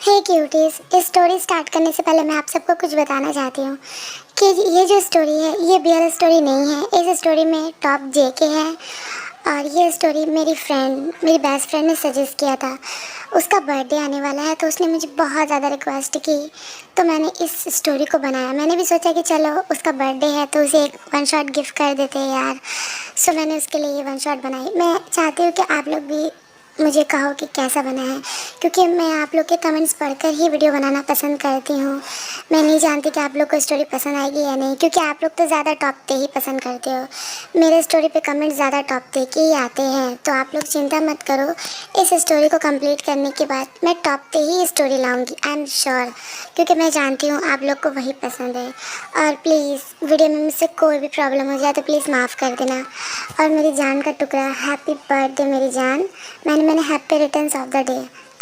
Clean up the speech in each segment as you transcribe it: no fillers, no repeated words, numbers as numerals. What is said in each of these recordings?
हे cuties, इस story start करने से पहले मैं आप सबको कुछ बताना चाहती हूँ कि ये जो स्टोरी है ये रियल स्टोरी नहीं है। इस स्टोरी में टॉप जेके है और ये स्टोरी मेरी बेस्ट फ्रेंड ने सजेस्ट किया था। उसका बर्थडे आने वाला है तो उसने मुझे बहुत ज़्यादा रिक्वेस्ट की, तो मैंने इस स्टोरी को बनाया। मैंने भी सोचा कि चलो उसका बर्थडे है तो उसे एक वन शॉट गिफ्ट कर देते हैं यार। सो मैंने उसके लिए ये वन शॉट बनाई। मैं चाहती हूँ कि आप लोग भी मुझे कहो कि कैसा बना है, क्योंकि मैं आप लोग के कमेंट्स पढ़कर ही वीडियो बनाना पसंद करती हूँ। मैं नहीं जानती कि आप लोग को स्टोरी पसंद आएगी या नहीं, क्योंकि आप लोग तो ज़्यादा टॉप पे ही पसंद करते हो। मेरे स्टोरी पे कमेंट ज़्यादा टॉप पे के ही आते हैं, तो आप लोग चिंता मत करो। इस स्टोरी को कंप्लीट करने के बाद मैं टॉप पे ही स्टोरी लाऊंगी, आई एम श्योर, क्योंकि मैं जानती हूँ आप लोग को वही पसंद है। और प्लीज़ वीडियो में मुझसे कोई भी प्रॉब्लम हो जाए तो प्लीज़ माफ़ कर देना। और मेरी जान का टुकड़ा, हैप्पी बर्थडे मेरी जान। मैंने happy returns of the day.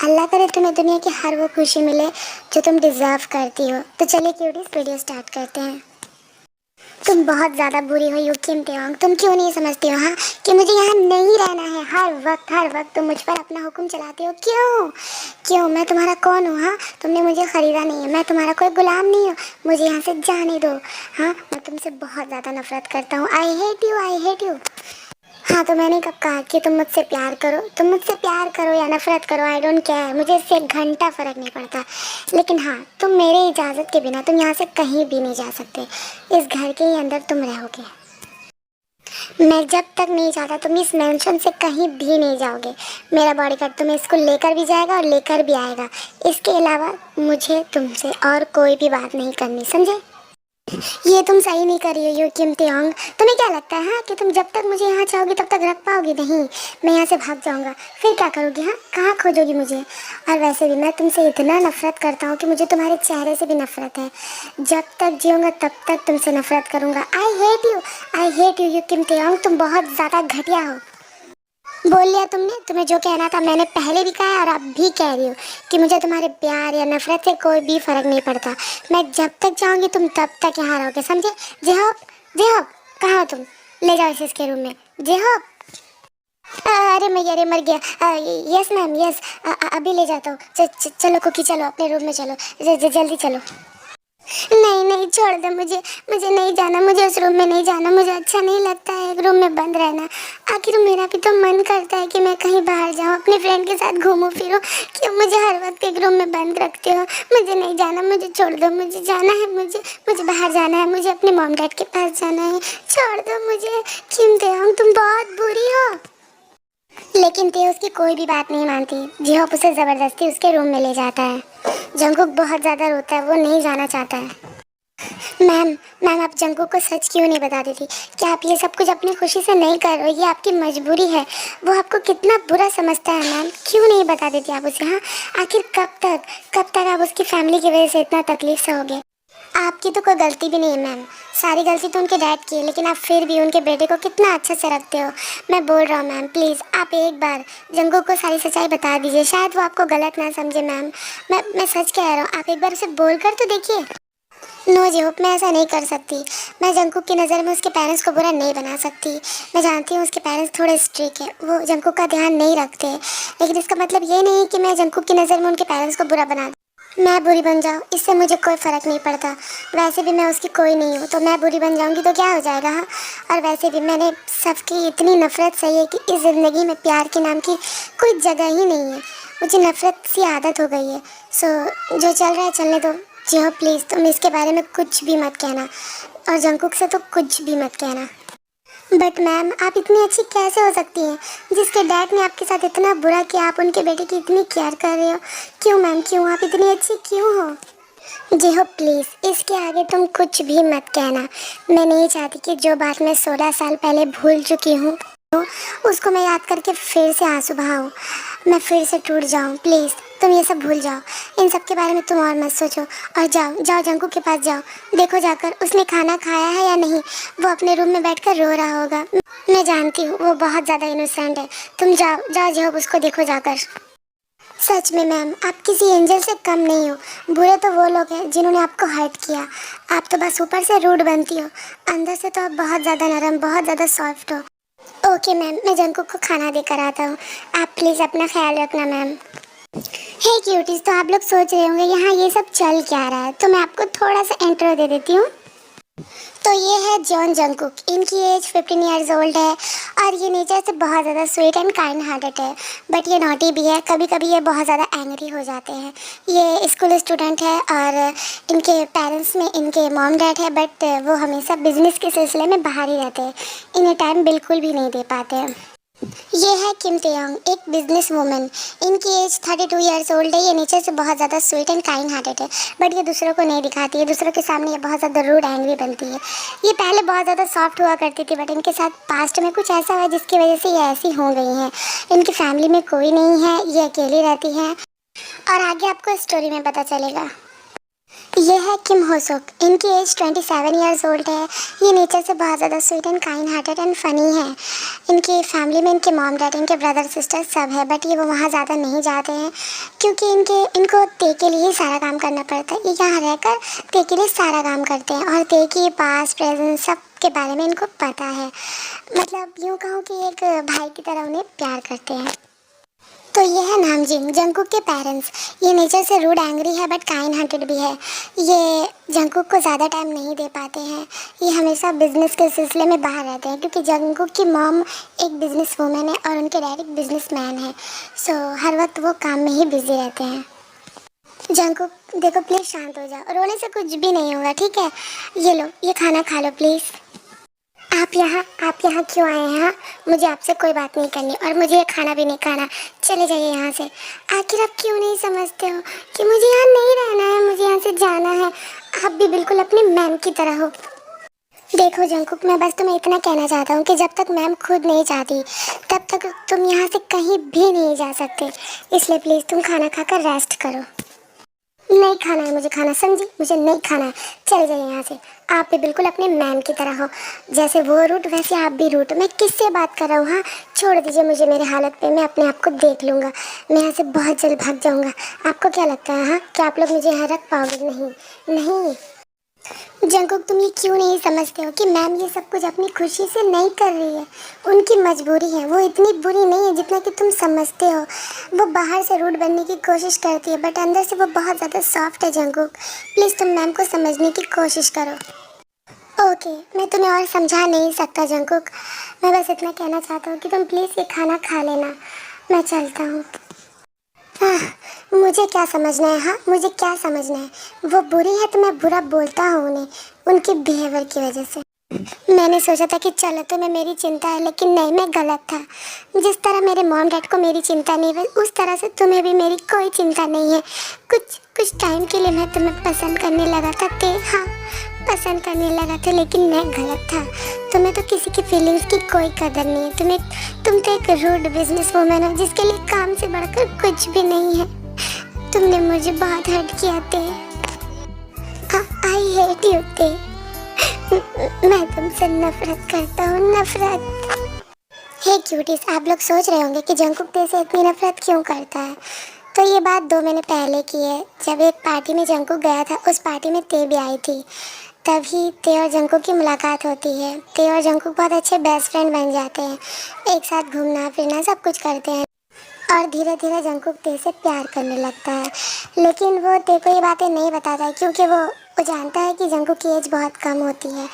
Allah करे तुम्हें दुनिया की हर वो खुशी मिले जो तुम डिज़र्व करती हो। तो चलिए क्यूटीज, वीडियो स्टार्ट करते हैं। तुम बहुत ज़्यादा बुरी हो यू किम तेओंग। तुम क्यों नहीं समझती हो हाँ कि मुझे यहाँ नहीं रहना है। हर वक्त तुम मुझ पर अपना हुक्म चलाते हो। क्यों मैं तुम्हारा कौन हूँ? हाँ, तुमने मुझे ख़रीदा नहीं है, मैं तुम्हारा कोई गुलाम नहीं हूँ। मुझे यहाँ से जाने दो। हाँ, मैं तुमसे बहुत ज़्यादा नफरत करता हूँ। I hate you. हाँ, तो मैंने कब कहा कि तुम मुझसे प्यार करो? तुम मुझसे प्यार करो या नफरत करो, आई डोंट केयर, मुझे इससे एक घंटा फ़र्क नहीं पड़ता। लेकिन हाँ, तुम मेरे इजाज़त के बिना तुम यहाँ से कहीं भी नहीं जा सकते। इस घर के ही अंदर तुम रहोगे। मैं जब तक नहीं चाहता तुम इस मेंशन से कहीं भी नहीं जाओगे। मेरा बॉडीगार्ड तुम्हें इसको लेकर भी जाएगा और लेकर भी आएगा। इसके अलावा मुझे तुमसे और कोई भी बात नहीं करनी, समझे? ये तुम सही नहीं कर रही हो यू किम तेओंग। तुम्हें क्या लगता है हाँ कि तुम जब तक मुझे यहाँ चाहोगी तब तक रख पाओगी? नहीं, मैं यहाँ से भाग जाऊँगा। फिर क्या करोगी? हाँ, कहाँ खोजोगी मुझे? और वैसे भी मैं तुमसे इतना नफरत करता हूँ कि मुझे तुम्हारे चेहरे से भी नफरत है। जब तक जीऊँगा तब तक तुमसे नफरत करूँगा। आई हेट यू यू किम तेओंग। तुम बहुत ज़्यादा घटिया हो। बोल लिया तुमने, तुम्हें जो कहना था मैंने पहले भी कहा और अब भी कह रही हूँ कि मुझे तुम्हारे प्यार या नफरत से कोई भी फर्क नहीं पड़ता। मैं जब तक चाहूँगी तुम तब तक यहाँ रहोगे, समझे? जेहोब, कहाँ हो तुम? ले जाओ इसे इसके रूम में। जेहोब, अरे मर गया। यस मैम, यस, अभी ले जाता हूँ। चलो कुकी, चलो अपने रूम में चलो, जल्दी चलो। नहीं, छोड़ दो मुझे नहीं जाना, मुझे उस रूम में नहीं जाना। मुझे अच्छा नहीं लगता है एक रूम में बंद रहना। आखिर मेरा भी तो मन करता है कि मैं कहीं बाहर जाऊँ, अपने फ्रेंड के साथ घूमूं फिरूं। क्यों मुझे हर वक्त एक रूम में बंद रखते हो? मुझे नहीं जाना, मुझे छोड़ दो। मुझे जाना है, मुझे बाहर जाना है, मुझे अपने मॉम डैड के पास जाना है। छोड़ दो मुझे। किम तेओंग, तुम बहुत बुरी हो। लेकिन ते उसकी कोई भी बात नहीं मानती। जिहोप उसे ज़बरदस्ती उसके रूम में ले जाता है। जंगकुक बहुत ज़्यादा रोता है, वो नहीं जाना चाहता है। मैम आप जंगकुक को सच क्यों नहीं बता देती? क्या आप ये सब कुछ अपनी खुशी से नहीं कर रहे हो? ये आपकी मजबूरी है। वो आपको कितना बुरा समझता है मैम, क्यों नहीं बता देती आप उसे? हाँ, आखिर कब तक आप उसकी फैमिली की वजह से इतना तकलीफ सहोगे? आपकी तो कोई गलती भी नहीं है मैम, सारी गलती तो उनके डैड की है, लेकिन आप फिर भी उनके बेटे को कितना अच्छे से रखते हो। मैं बोल रहा हूँ मैम, प्लीज़ आप एक बार जंगकुक को सारी सच्चाई बता दीजिए, शायद वो आपको गलत ना समझे मैम। मैं सच कह रहा हूँ, आप एक बार उसे बोल कर तो देखिए। नो जी होप, मैं ऐसा नहीं कर सकती। मैं जंगकुक की नज़र में उसके पेरेंट्स को बुरा नहीं बना सकती। मैं जानती हूँ उसके पेरेंट्स थोड़े स्ट्रिक्ट हैं, वो जंगकुक का ध्यान नहीं रखते, लेकिन इसका मतलब ये नहीं कि मैं जंगकुक की नज़र में उनके पेरेंट्स को बुरा बना। मैं बुरी बन जाऊँ इससे मुझे कोई फ़र्क नहीं पड़ता। वैसे भी मैं उसकी कोई नहीं हूँ, तो मैं बुरी बन जाऊँगी तो क्या हो जाएगा? हाँ, और वैसे भी मैंने सबकी इतनी नफ़रत सही है कि इस ज़िंदगी में प्यार के नाम की कोई जगह ही नहीं है। मुझे नफ़रत सी आदत हो गई है। सो जो चल रहा है चलने दो। जी हो प्लीज़, तुम इसके बारे में कुछ भी मत कहना, और जंगकुक से तो कुछ भी मत कहना। बट मैम, आप इतनी अच्छी कैसे हो सकती हैं? जिसके डैड ने आपके साथ इतना बुरा किया, आप उनके बेटे की इतनी केयर कर रहे हो। क्यों मैम, क्यों? आप इतनी अच्छी क्यों हो? जी हो प्लीज़, इसके आगे तुम कुछ भी मत कहना। मैं नहीं चाहती कि जो बात मैं 16 साल पहले भूल चुकी हूँ उसको मैं याद करके फिर से आंसू बहाऊँ, मैं फिर से टूट जाऊँ। प्लीज़ तुम ये सब भूल जाओ, इन सब के बारे में तुम और मत सोचो, और जाओ जंकू के पास जाओ। देखो जाकर उसने खाना खाया है या नहीं। वो अपने रूम में बैठकर रो रहा होगा। मैं जानती हूँ वो बहुत ज़्यादा इनोसेंट है। तुम जाओ जो उसको देखो जाकर। सच में मैम, आप किसी एंजल से कम नहीं हो। बुरे तो वो लोग हैं जिन्होंने आपको हर्ट किया। आप तो बस ऊपर से रूड बनती हो, अंदर से तो आप बहुत ज़्यादा नरम, बहुत ज़्यादा सॉफ्ट हो। ओके मैम, मैं जंकू को खाना देकर आता हूँ। आप प्लीज़ अपना ख्याल रखना मैम। हे क्यूटीज, तो आप लोग सोच रहे होंगे यहाँ ये सब चल क्या रहा है, तो मैं आपको थोड़ा सा इंट्रो दे देती हूँ। तो ये है जॉन जंगकुक। इनकी एज 15 इयर्स ओल्ड है और ये नेचर से बहुत ज़्यादा स्वीट एंड काइंड हार्टेड है, बट ये नॉटी भी है। कभी कभी ये बहुत ज़्यादा एंग्री हो जाते हैं। ये स्कूल स्टूडेंट है और इनके पेरेंट्स में इनके मॉम डैड है, बट वो हमेशा बिजनेस के सिलसिले में बाहर ही रहते हैं। इन्हें टाइम बिल्कुल भी नहीं दे पाते हैं। ये है किम तेयोंग, एक बिजनेस वूमन। इनकी एज 32 इयर्स ओल्ड है। ये नेचर से बहुत ज़्यादा स्वीट एंड काइंड हार्टेड है, बट ये दूसरों को नहीं दिखाती है। दूसरों के सामने ये बहुत ज़्यादा रूड एंग्री बनती है। ये पहले बहुत ज़्यादा सॉफ्ट हुआ करती थी, बट इनके साथ पास्ट में कुछ ऐसा हुआ जिसकी वजह से ये ऐसी हो गई हैं। इनकी फैमिली में कोई नहीं है, ये अकेली रहती हैं और आगे आपको स्टोरी में पता चलेगा। ये है किम होसुक। इनकी एज 27 इयर्स ओल्ड है। ये नेचर से बहुत ज़्यादा sweet and kind hearted and funny है। इनकी फैमिली में इनके मॉम डैड, इनके ब्रदर सिस्टर सब है, बट ये वो वहाँ ज़्यादा नहीं जाते हैं क्योंकि इनको ते के लिए ही सारा काम करना पड़ता है। ये यहाँ रहकर ते के लिए सारा काम करते हैं और ते की पास प्रेजेंट सब के बारे में इनको पता है। मतलब यूँ कहूँ कि एक भाई की तरह उन्हें प्यार करते हैं। तो ये है नामजिंग, जंगकुक के पेरेंट्स। ये नेचर से रूड एंग्री है बट काइंड हार्टेड भी है। ये जंगकुक को ज़्यादा टाइम नहीं दे पाते हैं। ये हमेशा बिजनेस के सिलसिले में बाहर रहते हैं क्योंकि जंगकुक की मॉम एक बिजनेस वूमेन है और उनके डैड एक बिजनेस मैन है। सो हर वक्त वो काम में ही बिजी रहते हैं। जंगकुक देखो, प्लीज़ शांत हो जाओ, रोने से कुछ भी नहीं होगा, ठीक है? ये लो, ये खाना खा लो प्लीज़। आप यहाँ क्यों आए हैं? हाँ, मुझे आपसे कोई बात नहीं करनी और मुझे ये खाना भी नहीं खाना। चले जाइए यहाँ से। आखिर आप क्यों नहीं समझते हो कि मुझे यहाँ नहीं रहना है, मुझे यहाँ से जाना है। आप भी बिल्कुल अपनी मैम की तरह हो। देखो जंगकुक, मैं बस तुम्हें इतना कहना चाहता हूँ कि जब तक मैम खुद नहीं चाहती तब तक तुम यहाँ से कहीं भी नहीं जा सकते। इसलिए प्लीज़ तुम खाना खाकर रेस्ट करो। नहीं खाना है मुझे खाना, समझी? मुझे नहीं खाना है। चले जाइए यहाँ से। आप भी बिल्कुल अपने मैम की तरह हो। जैसे वो रूट वैसे आप भी रूट। मैं किससे बात कर रहा हूँ? हाँ, छोड़ दीजिए मुझे मेरे हालत पे। मैं अपने आप को देख लूँगा। मैं यहाँ से बहुत जल्द भाग जाऊँगा। आपको क्या लगता है हाँ कि आप लोग मुझे यहाँ रख पाओगे? नहीं नहीं। जंगकुक, तुम ये क्यों नहीं समझते हो कि मैम ये सब कुछ अपनी खुशी से नहीं कर रही है। उनकी मजबूरी है। वो इतनी बुरी नहीं है जितना कि तुम समझते हो। वो बाहर से रूड बनने की कोशिश करती है बट अंदर से वो बहुत ज़्यादा सॉफ्ट है। जंगकुक, प्लीज़ तुम मैम को समझने की कोशिश करो। ओके, मैं तुम्हें और समझा नहीं सकता जंगकुक। मैं बस इतना कहना चाहता हूँ कि तुम प्लीज़ ये खाना खा लेना। मैं चलता हूँ। मुझे क्या समझना है? हाँ, मुझे क्या समझना है? वो बुरी है तो मैं बुरा बोलता हूँ उन्हें, उनके बिहेवियर की वजह से। मैंने सोचा था कि चलो तुम्हें मेरी चिंता है, लेकिन नहीं, मैं गलत था। जिस तरह मेरे मॉम डैड को मेरी चिंता नहीं है उस तरह से तुम्हें भी मेरी कोई चिंता नहीं है। कुछ टाइम के लिए मैं तुम्हें पसंद करने लगा था। हाँ, पसंद करने लगा था, लेकिन मैं गलत था। तुम्हें तो किसी की फीलिंग्स की कोई कदर नहीं है। तुम तो एक रूड बिजनेस वूमेन हो जिसके लिए काम से बढ़कर कुछ भी नहीं है। तुमने मुझे बहुत हर्ट किया थे। आई हेट यू थे। मैं तुमसे नफरत करता हूँ, नफरत। हे क्यूटीज, आप लोग सोच रहे होंगे कि जंगकुक ते से इतनी नफरत क्यों करता है। तो ये बात 2 महीने पहले की है। जब एक पार्टी में जंगकुक गया था, उस पार्टी में ते भी आई थी। तभी ते और जंगकुक की मुलाकात होती है। ते और जंगकुक बहुत अच्छे बेस्ट फ्रेंड बन जाते हैं। एक साथ घूमना फिरना सब कुछ करते हैं और धीरे धीरे जंगकुक ते से प्यार करने लगता है। लेकिन वो ते को ये बातें नहीं बताता है क्योंकि वो जानता है कि जंगकुक की एज बहुत कम होती है।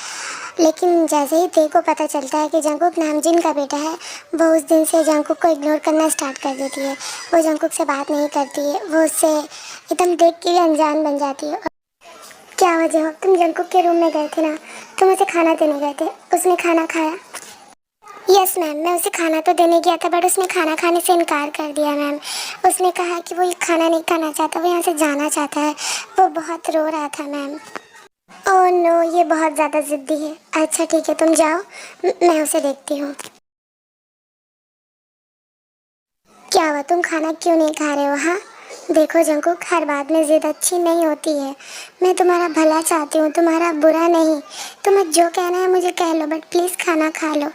लेकिन जैसे ही ते को पता चलता है कि जंगकुक नामजिन का बेटा है, वो उस दिन से जंगकुक को इग्नोर करना स्टार्ट कर देती है। वो जंगकुक से बात नहीं करती है। वो उससे एकदम देख के भी अनजान बन जाती है। क्या वजह हो? तुम जंगकुक के रूम में गए थे ना, तुम उसे खाना देने गए थे। उसने खाना खाया? यस मैम, मैं उसे खाना तो देने गया था बट उसने खाना खाने से इनकार कर दिया मैम। उसने कहा कि वो ये खाना नहीं खाना चाहता, वो यहाँ से जाना चाहता है। वो बहुत रो रहा था मैम। ओह नो, ये बहुत ज़्यादा ज़िद्दी है। अच्छा ठीक है, तुम जाओ, मैं उसे देखती हूँ। क्या हुआ, तुम खाना क्यों नहीं खा रहे हो? हाँ देखो जंगकुक, हर बात में ज़िद अच्छी नहीं होती है। मैं तुम्हारा भला चाहती हूँ, तुम्हारा बुरा नहीं। तुम्हें जो कहना है मुझे कह लो बट प्लीज़ खाना खा लो।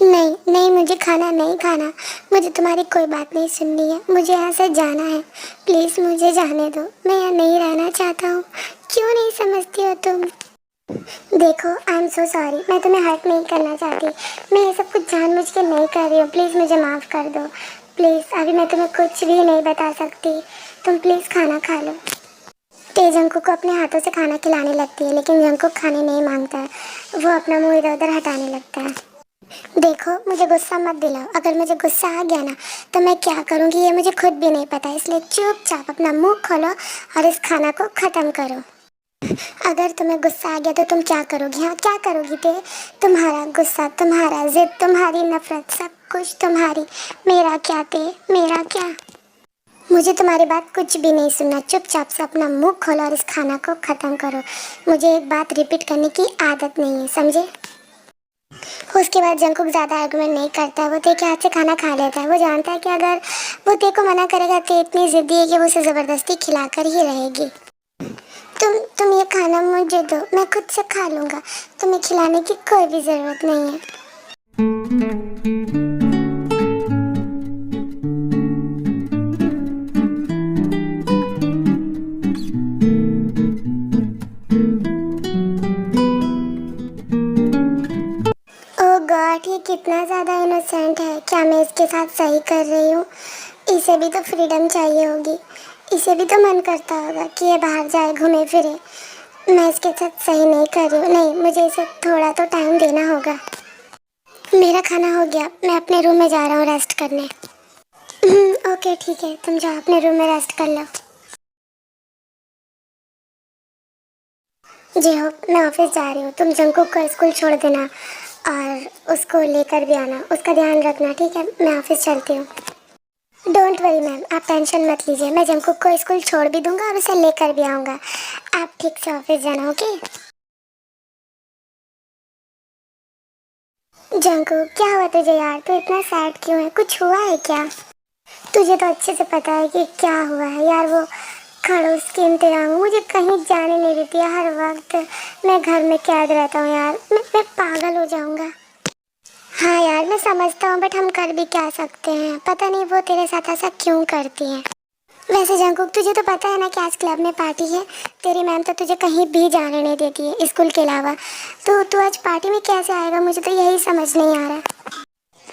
नहीं नहीं, मुझे खाना नहीं खाना। मुझे तुम्हारी कोई बात नहीं सुननी है। मुझे यहाँ से जाना है। प्लीज़ मुझे जाने दो। मैं यहाँ नहीं रहना चाहता हूँ। क्यों नहीं समझती हो तुम? देखो, आई एम सो सॉरी। मैं तुम्हें हर्ट नहीं करना चाहती। मैं ये सब कुछ जानबूझ के नहीं कर रही हूँ। प्लीज़ मुझे माफ़ कर दो। प्लीज़ अभी मैं तुम्हें कुछ भी नहीं बता सकती, तुम प्लीज़ खाना खा लो। ते जंकुक को अपने हाथों से खाना खिलाने लगती है, लेकिन जंकुक खाने नहीं मांगता है। वो अपना मुंह इधर उधर हटाने लगता है। देखो मुझे गुस्सा मत दिलाओ, अगर मुझे गुस्सा आ गया ना तो मैं क्या करूँगी ये मुझे खुद भी नहीं पता, इसलिए चुपचाप अपना मुंह खोलो और इस खाना को ख़त्म करो। अगर तुम्हें गुस्सा आ गया तो तुम क्या करोगी? हाँ क्या करोगी ते? तुम्हारा गुस्सा, तुम्हारा जिद, तुम्हारी नफरत, सब कुछ तुम्हारी। मेरा क्या ते, मेरा क्या? मुझे तुम्हारी बात कुछ भी नहीं सुनना, चुपचाप से अपना मुंह खोलो और इस खाना को ख़त्म करो। मुझे एक बात रिपीट करने की आदत नहीं है, समझे? उसके बाद जंकुक ज़्यादा आर्गुमेंट नहीं करता, वो ते के हाथ से खाना खा लेता है। वो जानता है कि अगर वो ते को मना करेगा ते इतनी ज़िद्दी है कि वो उसे ज़बरदस्ती खिलाकर ही रहेगी। तुम ये खाना मुझे दो, मैं खुद से खा लूँगा, तुम्हें खिलाने की कोई भी ज़रूरत नहीं है। ओह गॉड, ये कितना ज़्यादा इनोसेंट है। क्या मैं इसके साथ सही कर रही हूँ? इसे भी तो फ्रीडम चाहिए होगी, इसे भी तो मन करता होगा कि ये बाहर जाए, घूमे फिरे। मैं इसके साथ सही नहीं कर रही हूँ। नहीं, मुझे इसे थोड़ा तो टाइम देना होगा। मेरा खाना हो गया, मैं अपने रूम में जा रहा हूँ रेस्ट करने। ओके ठीक है, तुम जाओ अपने रूम में रेस्ट कर लो। जी हो, मैं ऑफिस जा रही हूँ, तुम जंकुक को स्कूल छोड़ देना और उसको लेकर भी आना, उसका ध्यान रखना, ठीक है? मैं ऑफिस चलती हूँ। डोंट वरी मैम, आप टेंशन मत लीजिए, मैं जंकुक को स्कूल छोड़ भी दूंगा और उसे लेकर भी आऊँगा। आप ठीक से ऑफिस जाना, ओके? जंकुक क्या हुआ तुझे यार? तू इतना सैड क्यों है? कुछ हुआ है क्या? तुझे तो अच्छे से पता है कि क्या हुआ है यार। वो खड़ूस की इंतजाम मुझे कहीं जाने नहीं देती है, हर वक्त मैं घर में कैद रहता हूँ यार। मैं पागल हो जाऊँगा। हाँ यार मैं समझता हूँ, बट हम कर भी क्या सकते हैं? पता नहीं वो तेरे साथ ऐसा क्यों करती है। वैसे जंकुक तुझे तो पता है ना कि आज क्लब में पार्टी है। तेरी मैम तो तुझे कहीं भी जाने नहीं देती है स्कूल के अलावा। तो तू आज पार्टी में कैसे आएगा? मुझे तो यही समझ नहीं आ रहा।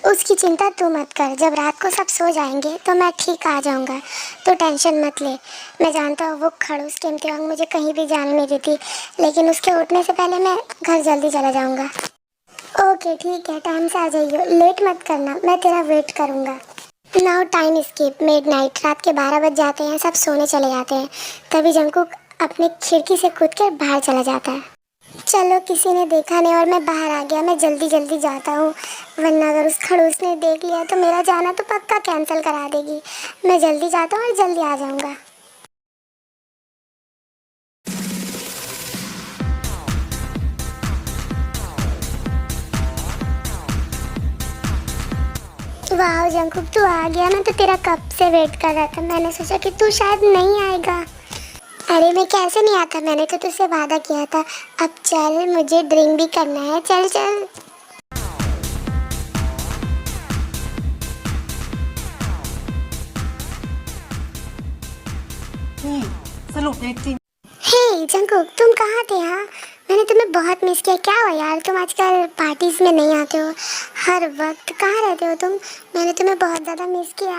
उसकी चिंता तू मत कर, जब रात को सब सो जाएंगे तो मैं ठीक आ जाऊंगा, तो टेंशन मत ले। मैं जानता हूँ वो खड़ूस के इम्तिहान मुझे कहीं भी जाने नहीं देती, लेकिन उसके उठने से पहले मैं घर जल्दी चला जाऊंगा। ओके ठीक है, टाइम से आ जाइए, लेट मत करना, मैं तेरा वेट करूंगा। नाउ टाइम स्किप मिडनाइट, रात के 12 बज जाते हैं, सब सोने चले जाते हैं। तभी जंकुक अपने खिड़की से कूद कर बाहर चला जाता है। चलो किसी ने देखा नहीं और मैं बाहर आ गया, मैं जल्दी जल्दी जाता हूँ, वरना अगर उस खड़ूस ने देख लिया तो मेरा जाना तो पक्का कैंसिल करा देगी। मैं जल्दी जाता हूँ और जल्दी आ जाऊँगा। वाह जंकुक तू आ गया, मैं तो तेरा कब से वेट कर रहा था। मैंने सोचा कि तू शायद नहीं आएगा। अरे मैं कैसे नहीं आता, मैंने तो तुझसे वादा किया था। अब चल, मुझे ड्रिंक भी करना है, चल चल। हे जंकुक तुम कहाँ थे? हाँ मैंने तुम्हें बहुत मिस किया। क्या हुआ यार, तुम आजकल पार्टीज में नहीं आते हो, हर वक्त कहाँ रहते हो तुम? मैंने तुम्हें बहुत ज़्यादा मिस किया।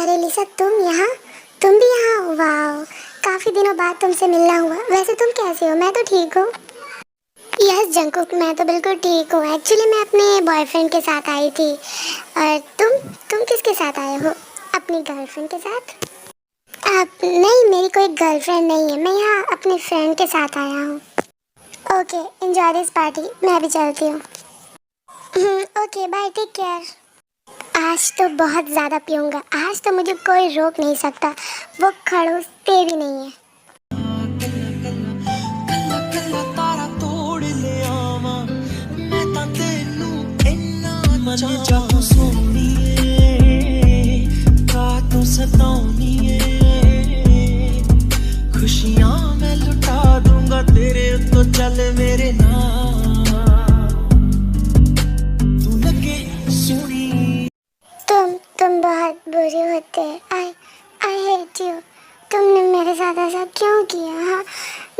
अरे लिसा तुम यहाँ, तुम भी यहाँ हो? वाह, काफ़ी दिनों बाद तुमसे मिलना हुआ। वैसे तुम कैसे हो? मैं तो ठीक हूँ। यस जंकुक मैं तो बिल्कुल ठीक हूँ। एक्चुअली मैं अपने बॉयफ्रेंड के साथ आई थी। और तुम किसके साथ आए हो? अपनी गर्लफ्रेंड के साथ? आप नहीं, मेरी कोई गर्लफ्रेंड नहीं है, मैं यहाँ अपने फ्रेंड के साथ आया हूँ। ओके एंजॉय दिस पार्टी, मैं भी चलती हूँ। Okay bye, take care. आज तो बहुत ज़्यादा पीऊँगा, आज तो मुझे कोई रोक नहीं सकता। वो खड़ूस तेरी नहीं है। खुशियां मैं लुटा दूंगा तेरे तो चल मेरे नाम तू लगे सुनी। तुम बहुत बुरे होते हैं। I hate you. तुमने मेरे साथ ऐसा क्यों किया? हाँ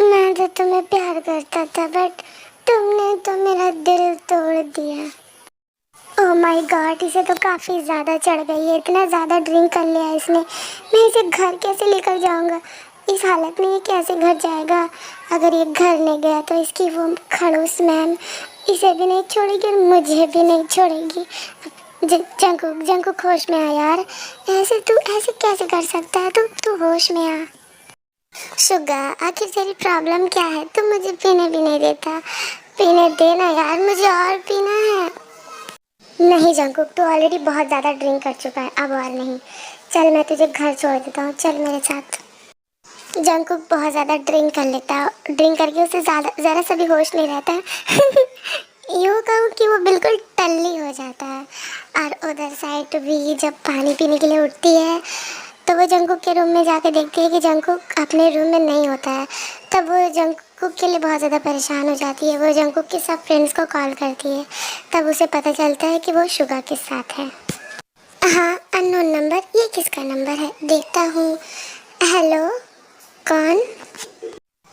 मैं तो तुम्हें प्यार करता था, बट तुमने तो मेरा दिल तोड़ दिया। ओह माय गॉड, इसे तो काफ़ी ज़्यादा चढ़ गई है। इतना ज़्यादा ड्रिंक कर लिया है इसने। मैं इसे घर कैसे लेकर जाऊंगा? इस हालत में ये कैसे घर जाएगा? अगर ये घर नहीं गया तो इसकी वो खड़ूस मैम इसे भी नहीं छोड़ेगी और मुझे भी नहीं छोड़ेगी। जंकुक, जंकुक होश में आ यार। तू ऐसे कैसे कर सकता है? तू होश में आ। शुगा, आखिर तेरी प्रॉब्लम क्या है? तू मुझे पीने भी नहीं देता। पीने देना यार, मुझे और पीना है। नहीं जंकुक, तू ऑलरेडी बहुत ज़्यादा ड्रिंक कर चुका है, अब और नहीं। चल मैं तुझे घर छोड़ देता हूँ, चल मेरे साथ। जंकुक बहुत ज़्यादा ड्रिंक कर लेता है। ड्रिंक करके उसे ज़रा सा भी होश नहीं रहता है। यूँ कहूँ कि वो बिल्कुल टल्ली हो जाता है। और उधर साइड भी जब पानी पीने के लिए उठती है तो वो जंकुक के रूम में जाके देखती है कि जंकुक अपने रूम में नहीं होता है। तब वो जंकुक के लिए बहुत ज़्यादा परेशान हो जाती है। वो जंकुक के सब फ्रेंड्स को कॉल करती है। तब उसे पता चलता है कि वो शुगा के साथ है। हाँ, अननोन नंबर। ये किसका नंबर है? देखता हूँ। हेलो, कौन?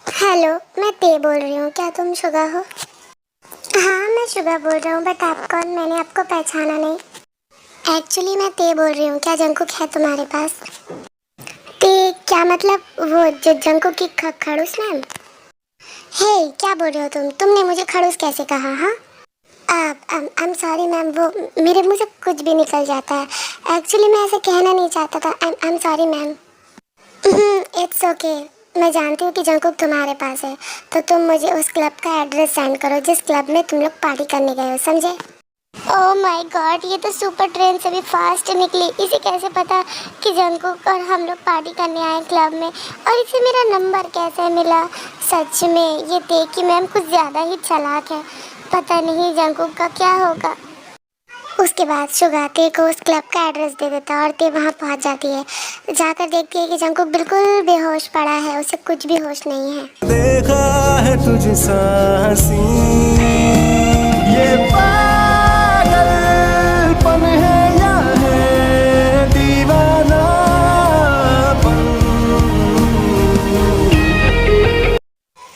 हेलो, मैं ते बोल रही हूँ। क्या तुम शुगा हो? हाँ, मैं शुगा बोल रहा हूँ, बट आप कौन? मैंने आपको पहचाना नहीं। एक्चुअली मैं ते बोल रही हूँ। क्या जंकुक है तुम्हारे पास? ते क्या मतलब? वो जो जंकुक की खड़ूस मैम? हे, क्या बोल रहे हो तुम? तुमने मुझे खड़ूस कैसे कहा? हाँ, आई एम सॉरी मैम, वो मेरे मुंह से कुछ भी निकल जाता है। एक्चुअली मैं ऐसे कहना नहीं चाहता था। I am sorry ma'am. It's okay. मैं जानती हूँ कि जंकुक तुम्हारे पास है, तो तुम मुझे उस क्लब का एड्रेस सेंड करो जिस क्लब में तुम लोग पार्टी करने गए हो, समझे? ओह माय गॉड, ये तो सुपर ट्रेन से भी फास्ट निकली। इसे कैसे पता कि जंकुक और हम लोग पार्टी करने आए क्लब में? और इसे मेरा नंबर कैसे मिला? सच में ये देखी मैम कुछ ज़्यादा ही चालाक है। पता नहीं जंकुक का क्या होगा। उसके बाद शुगा ते को उस क्लब का एड्रेस दे देता है और ते वहाँ पहुँच जाती है। जाकर देखती है कि जंकुक बिल्कुल बेहोश पड़ा है, उसे कुछ भी होश नहीं है। देखा है तुझे सांसी, ये पागलपन है या है दीवानापन।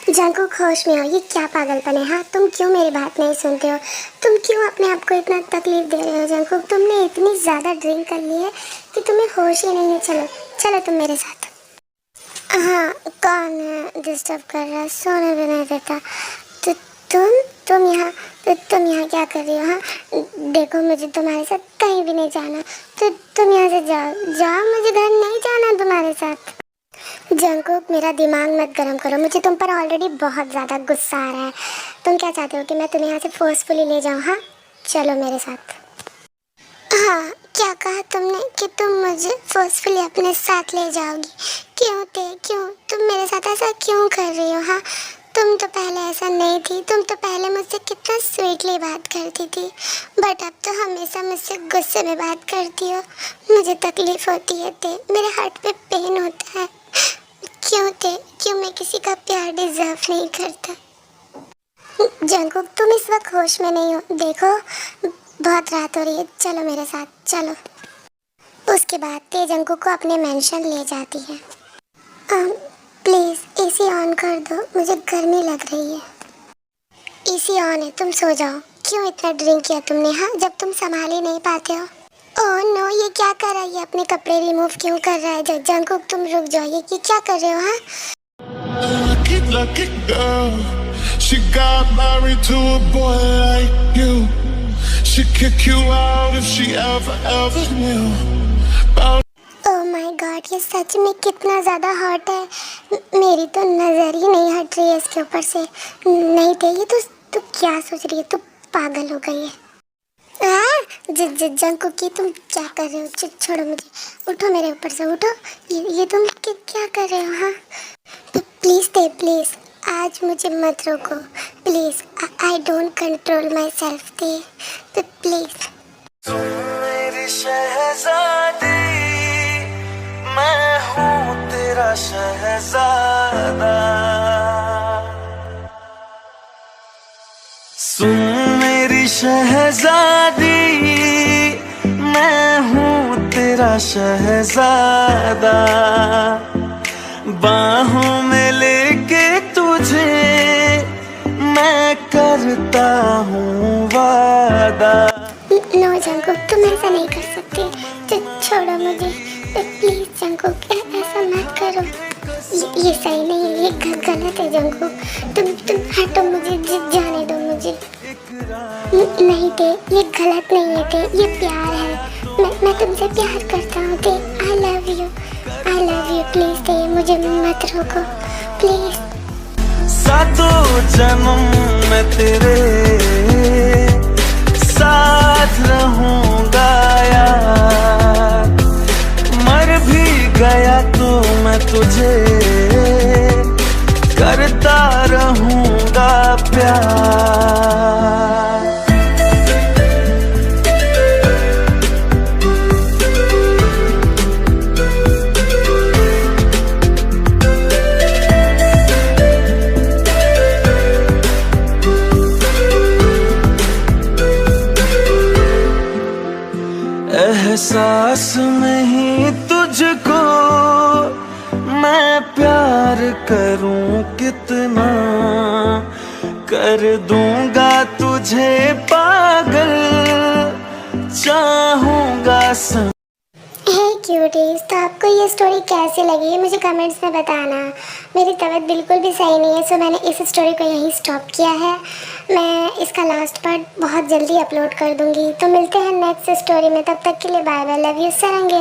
जंकुक होश में हो, ये क्या पागलपन है? हाँ, तुम क्यों मेरी बात नहीं सुनते हो? तुम क्यों अपने आप को इतना तकलीफ दे रहे हो जंकुक? तुमने इतनी ज़्यादा ड्रिंक कर ली है कि तुम्हें होश ही नहीं है। चलो चलो तुम मेरे साथ। हाँ, कौन है डिस्टर्ब कर रहा है? सोने भी नहीं देता। तो तुम यहाँ क्या कर रही हो? हाँ, देखो मुझे तुम्हारे साथ कहीं भी नहीं जाना। तो तुम यहाँ से जाओ, मुझे घर नहीं जाना तुम्हारे साथ। जंकुक, मेरा दिमाग मत गरम करो। मुझे तुम पर ऑलरेडी बहुत ज़्यादा गुस्सा आ रहा है। तुम क्या चाहते हो कि मैं तुम्हें यहाँ से फोर्सफुली ले जाऊँ? हाँ, चलो मेरे साथ। हाँ, क्या कहा तुमने कि तुम मुझे फोर्सफुली अपने साथ ले जाओगी? क्यों क्यों तुम मेरे साथ ऐसा क्यों कर रही हो? हाँ, तुम तो पहले ऐसा नहीं थी। तुम तो पहले मुझसे कितना स्वीटली बात करती थी, बट अब तो हमेशा मुझसे गुस्से में बात करती हो। मुझे तकलीफ होती है ते, मेरे हार्ट पे पेन होता है। क्यों मैं किसी का प्यार डिजर्व नहीं करता? जंकुक, तुम इस वक्त होश में नहीं हो। देखो बहुत रात हो रही है, चलो मेरे साथ चलो। उसके बाद ते जंकुक को अपने मेंशन ले जाती है। प्लीज़ एसी ऑन कर दो, मुझे गर्मी लग रही है। एसी ऑन है, तुम सो जाओ। क्यों इतना ड्रिंक किया तुमने? हाँ, जब तुम संभाल ही नहीं पाते हो। ओह नो, ये क्या कर रहा है? ये अपने कपड़े रिमूव क्यों कर रहा है? जंकुक तुम रुक जाओ, ये क्या कर रहे हो? हाँ, Lucky girl, she got married to a boy like you. She'd kick you out if she ever knew. Oh my God, ये सच में कितना ज़्यादा हॉट है। मेरी तो नज़र ही नहीं हट रही है इसके ऊपर से। नहीं थे ये तू क्या सोच रही है? तू पागल हो गई है। जंकुक की तुम क्या कर रहे हो? छोड़ो मुझे, उठो मेरे ऊपर से, उठो। ये तुम क्या कर रहे हो? हाँ, प्लीज़ ते प्लीज़, आज मुझे मत रोको please. I don't control my self ते प्लीज़। तुम मेरी शहजादी, मैं हूँ तेरा शहजादा। सुन मेरी शहजादी, मैं हूँ तेरा शहजादा। बाहों में लेके तुझे मैं करता हूँ वादा। नो जंकुक, तुम ऐसा नहीं कर सकते। छोड़ो मुझे प्लीज जंकुक, ऐसा मत करो। ये सही नहीं है, ये गलत है जंकुक। तुम हटो, मुझे जाने दो मुझे। नहीं थे, ये गलत नहीं है थे, ये प्यार है। मैं तुमसे प्यार करता हूँ थे। आई लव यू प्लीज थे, मुझे मत रोको प्लीज। सातों जन्म में तेरे साथ रहूंगा यार, मर भी गया तो मैं तुझे करता रहूंगा प्यार। एहसास में ही तुझको मैं प्यार करूं कितना, कर दूंगा तुझे पागल, चाहूंगा हे क्यूटीज, तो आपको ये स्टोरी कैसी लगी मुझे कमेंट्स में बताना। मेरी तबीयत बिल्कुल भी सही नहीं है, सो मैंने इस स्टोरी को यहीं स्टॉप किया है। मैं इसका लास्ट पार्ट बहुत जल्दी अपलोड कर दूंगी। तो मिलते हैं नेक्स्ट स्टोरी में, तब तक के लिए बाय बाय, लव यू, सरंगे।